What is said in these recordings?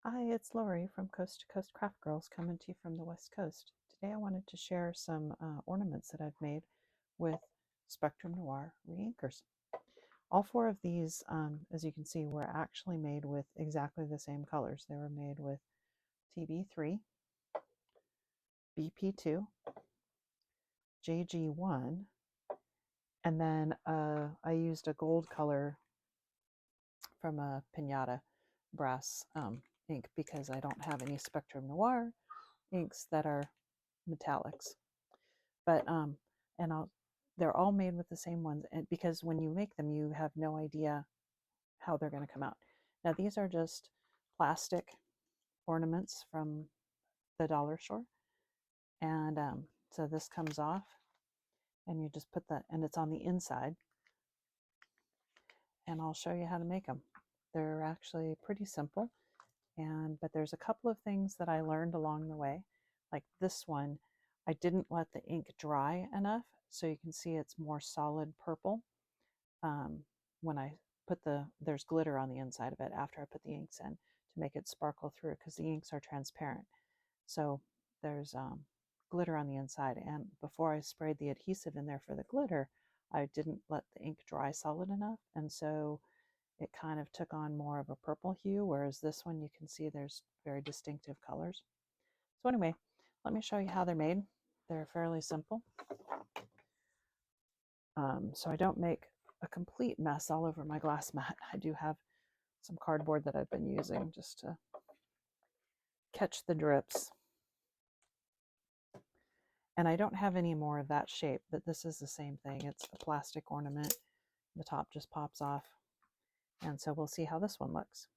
Hi, it's Lori from Coast to Coast Craft Girls coming to you from the West Coast. Today I wanted to share some ornaments that I've made with Spectrum Noir Reinkers. All four of these, as you can see, were actually made with exactly the same colors. They were made with TB3, BP2, JG1, and then I used a gold color from a Pinata brass ink because I don't have any Spectrum Noir inks that are metallics. But they're all made with the same ones, and because when you make them, you have no idea how they're going to come out. Now these are just plastic ornaments from the dollar store, and so this comes off, and you just put and it's on the inside, and I'll show you how to make them. They're actually pretty simple, but there's a couple of things that I learned along the way. Like this one, I didn't let the ink dry enough, so you can see it's more solid purple. When I put there's glitter on the inside of it after I put the inks in to make it sparkle through, because the inks are transparent. So there's glitter on the inside, and before I sprayed the adhesive in there for the glitter, I didn't let the ink dry solid enough, and so it kind of took on more of a purple hue, whereas this one you can see there's very distinctive colors. So anyway, let me show you how they're made. They're fairly simple. So I don't make a complete mess all over my glass mat. I do have some cardboard that I've been using just to catch the drips. And I don't have any more of that shape, but this is the same thing. It's a plastic ornament. The top just pops off. And so we'll see how this one looks.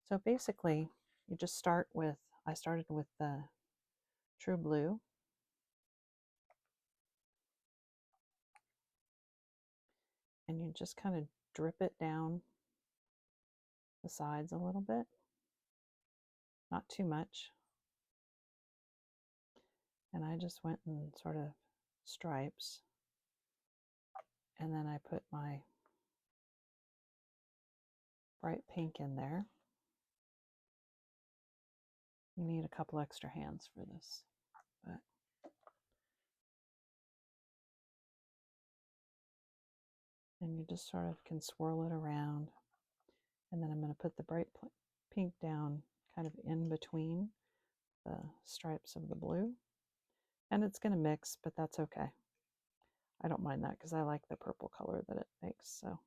So basically, you just start with, I started with the True Blue. And you just kind of drip it down the sides a little bit. Not too much. And I just went in sort of stripes. And then I put my bright pink in there. You need a couple extra hands for this, but and you just sort of can swirl it around. And then I'm going to put the bright pink down kind of in between the stripes of the blue. And it's going to mix, but that's okay. I don't mind that because I like the purple color that it makes. So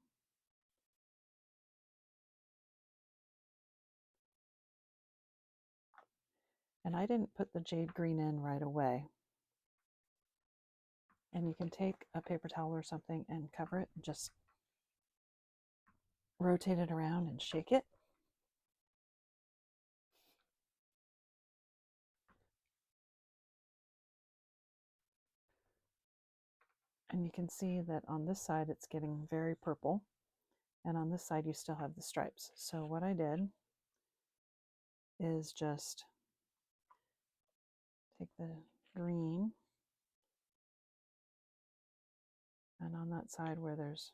and I didn't put the jade green in right away. And you can take a paper towel or something and cover it and just rotate it around and shake it. And you can see that on this side it's getting very purple, and on this side you still have the stripes. So what I did is just take the green, and on that side where there's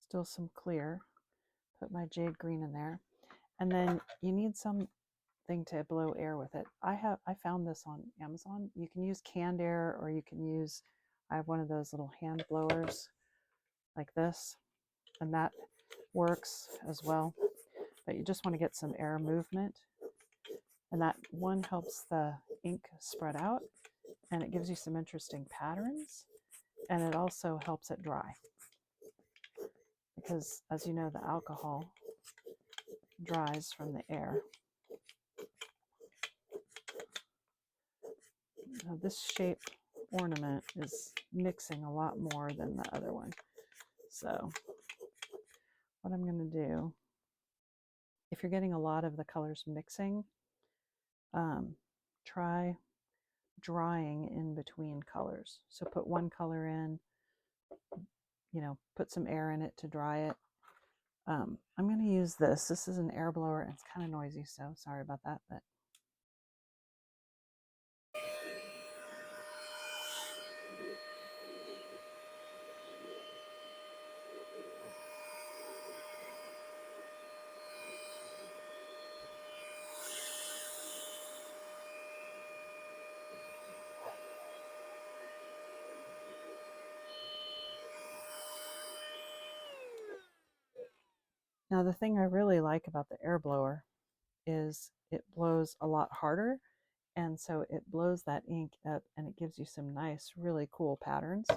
still some clear, put my jade green in there. And then you need something to blow air with it. I found this on Amazon. You can use canned air, or you can use, I have one of those little hand blowers like this, and that works as well. But you just want to get some air movement, and that one helps the ink spread out, and it gives you some interesting patterns, and it also helps it dry, because as you know, the alcohol dries from the air. Now this shape ornament is mixing a lot more than the other one. So what I'm going to do, if you're getting a lot of the colors mixing, try drying in between colors. So put one color in, put some air in it to dry it. I'm going to use this. This is an air blower. It's kind of noisy, so sorry about that. But Now the thing I really like about the air blower is it blows a lot harder, and so it blows that ink up and it gives you some nice, really cool patterns.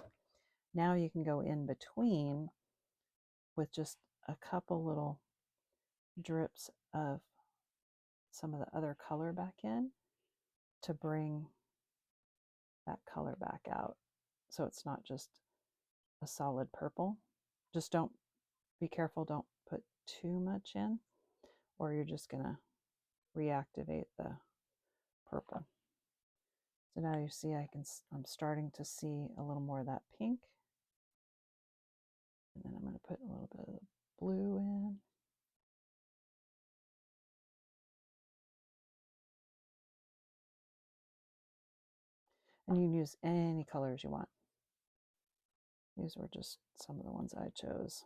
Now you can go in between with just a couple little drips of some of the other color back in to bring that color back out. So it's not just a solid purple. Just don't, be careful, don't put too much in, or you're just gonna reactivate the purple. So now you see I'm starting to see a little more of that pink. And then I'm going to put a little bit of the blue in. And you can use any colors you want. These were just some of the ones I chose.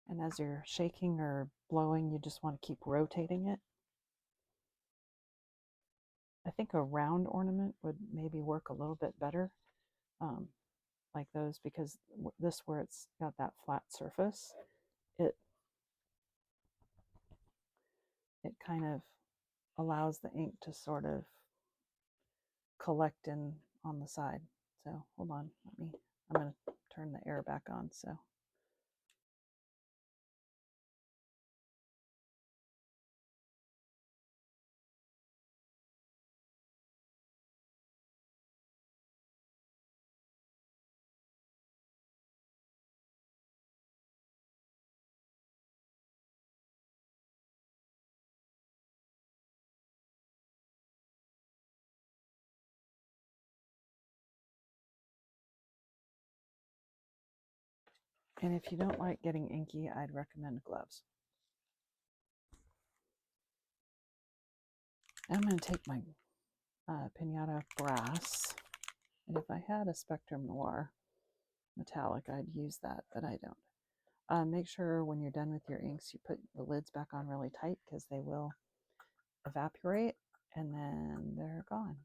And as you're shaking or blowing, you just want to keep rotating it. I think a round ornament would maybe work a little bit better, like those, because this, where it's got that flat surface, it kind of allows the ink to sort of collect in on the side. So hold on, I'm going to turn the air back on. So and if you don't like getting inky, I'd recommend gloves. I'm going to take my Pinata Brass, and if I had a Spectrum Noir metallic, I'd use that, but I don't. Make sure when you're done with your inks, you put the lids back on really tight, because they will evaporate and then they're gone.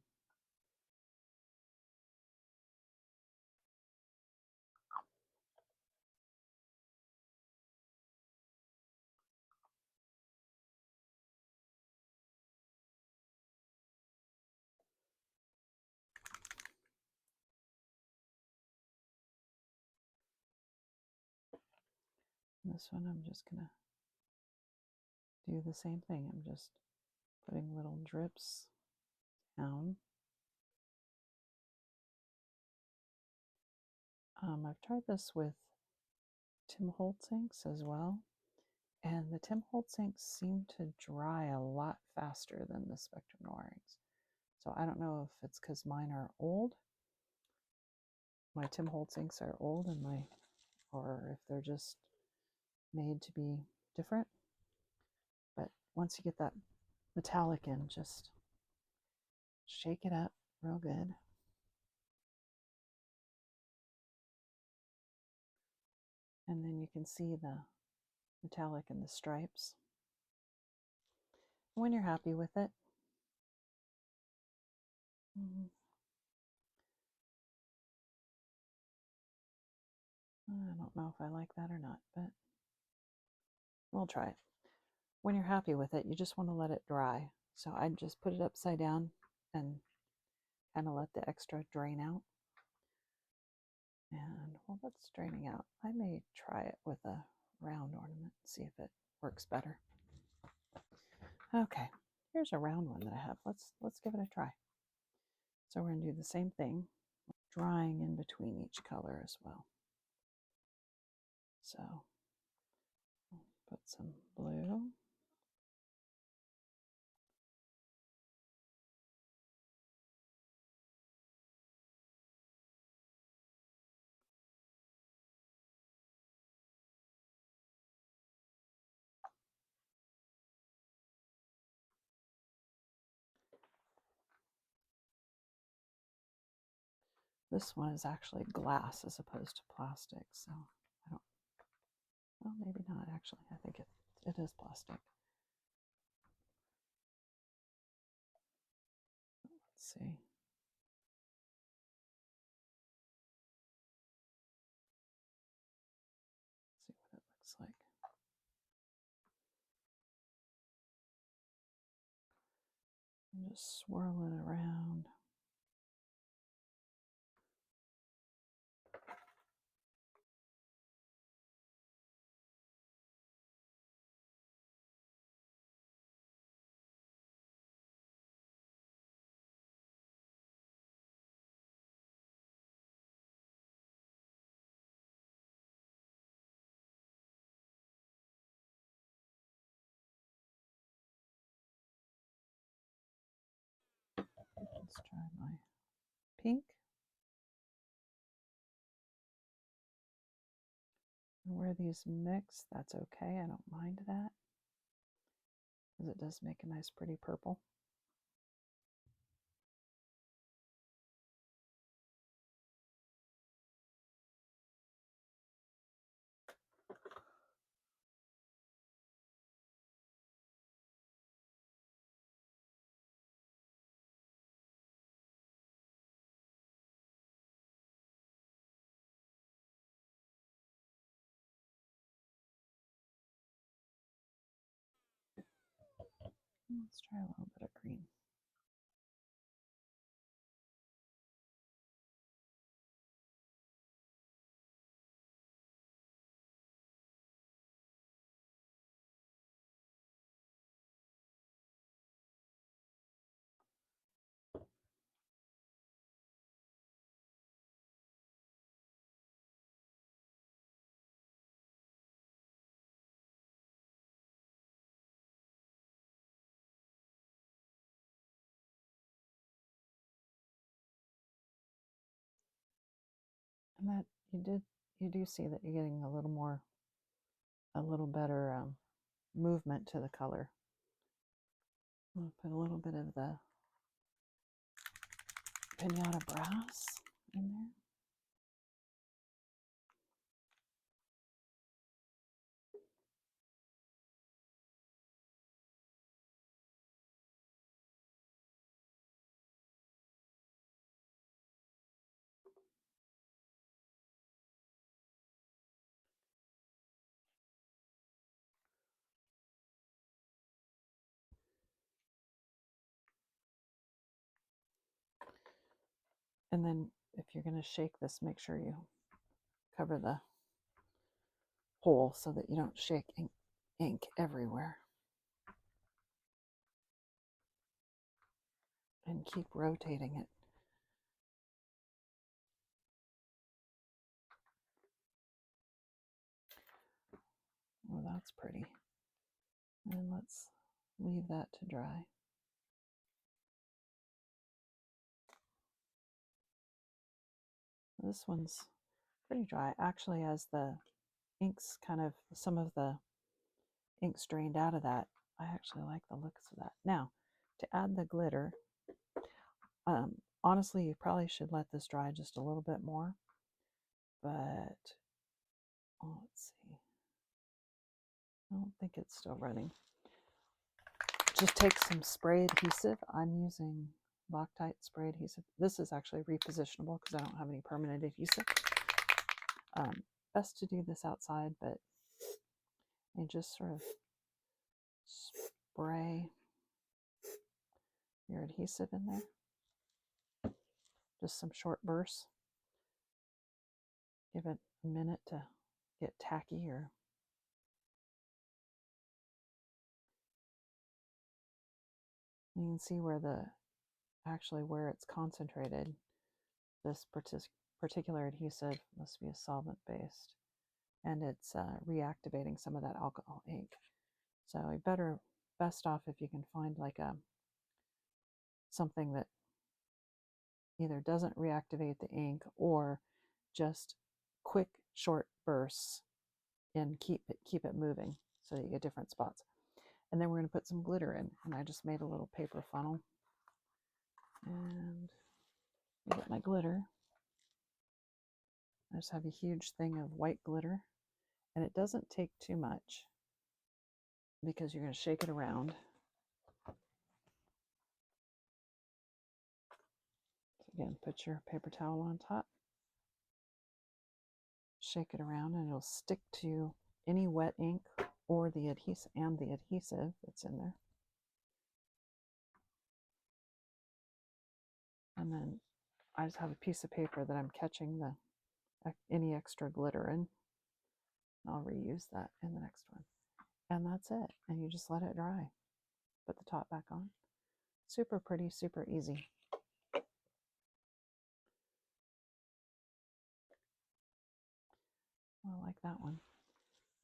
This one, I'm just going to do the same thing. I'm just putting little drips down. I've tried this with Tim Holtz inks as well, and the Tim Holtz inks seem to dry a lot faster than the Spectrum Noir inks. So I don't know if it's because mine are old. My Tim Holtz inks are old, and or if they're just made to be different. But once you get that metallic in, just shake it up real good. And then you can see the metallic and the stripes. When you're happy with it, I don't know if I like that or not, but we'll try it. When you're happy with it, you just want to let it dry. So I just put it upside down and kind of let the extra drain out. And while that's draining out, I may try it with a round ornament, see if it works better. Okay, here's a round one that I have. Let's give it a try. So we're going to do the same thing, drying in between each color as well. So put some blue. This one is actually glass as opposed to plastic, so I don't, well, maybe not actually. I think it is plastic. see. See what it looks like. And just swirl it around. Let's try my pink. And where these mix, that's okay. I don't mind that, because it does make a nice pretty purple. Let's try a little bit of green. And that you do see that you're getting a little better movement to the color. I'll put a little bit of the pinata brass in there. And then if you're going to shake this, make sure you cover the hole so that you don't shake ink everywhere. And keep rotating it. Oh, that's pretty. And let's leave that to dry. This one's pretty dry. Actually, as the ink's some of the ink's drained out of that, I actually like the looks of that. Now, to add the glitter, honestly, you probably should let this dry just a little bit more. But, let's see. I don't think it's still running. Just take some spray adhesive. I'm using Loctite spray adhesive. This is actually repositionable because I don't have any permanent adhesive. Best to do this outside, but you just sort of spray your adhesive in there. Just some short bursts. Give it a minute to get tacky, or you can see where where it's concentrated. This particular adhesive must be a solvent based, and it's reactivating some of that alcohol ink. So best off if you can find like something that either doesn't reactivate the ink or just quick short bursts, and keep it moving so that you get different spots. And then we're going to put some glitter in, and I just made a little paper funnel, and I get my glitter. I just have a huge thing of white glitter, and it doesn't take too much because you're going to shake it around. Again, put your paper towel on top, shake it around, and it'll stick to any wet ink or the adhesive that's in there. And then I just have a piece of paper that I'm catching any extra glitter in. I'll reuse that in the next one. And that's it. And you just let it dry. Put the top back on. Super pretty, super easy. I like that one.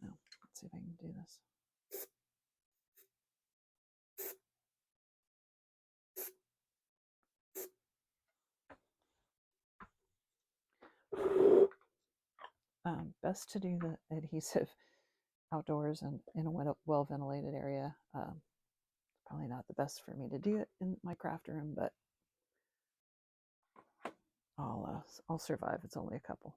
Now, let's see if I can do this. Best to do the adhesive outdoors and in a well-ventilated area. Probably not the best for me to do it in my craft room, but I'll survive. It's only a couple.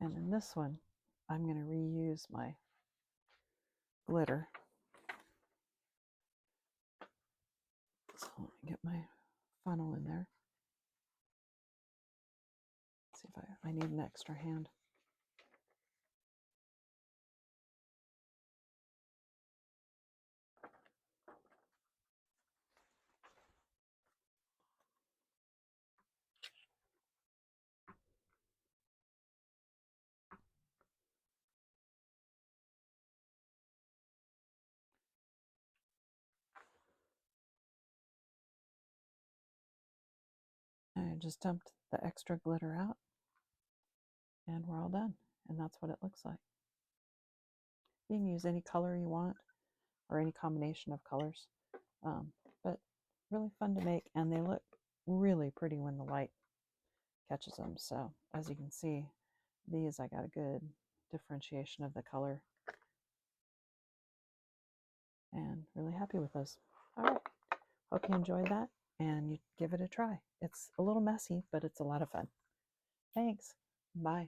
And in this one, I'm going to reuse my glitter. So let me get my funnel in there. Let's see if I need an extra hand. I just dumped the extra glitter out, and we're all done. And that's what it looks like. You can use any color you want or any combination of colors, but really fun to make, and they look really pretty when the light catches them. So as you can see, these I got a good differentiation of the color, and really happy with those. All right, hope you enjoyed that, and you give it a try. It's a little messy, but it's a lot of fun. Thanks. Bye.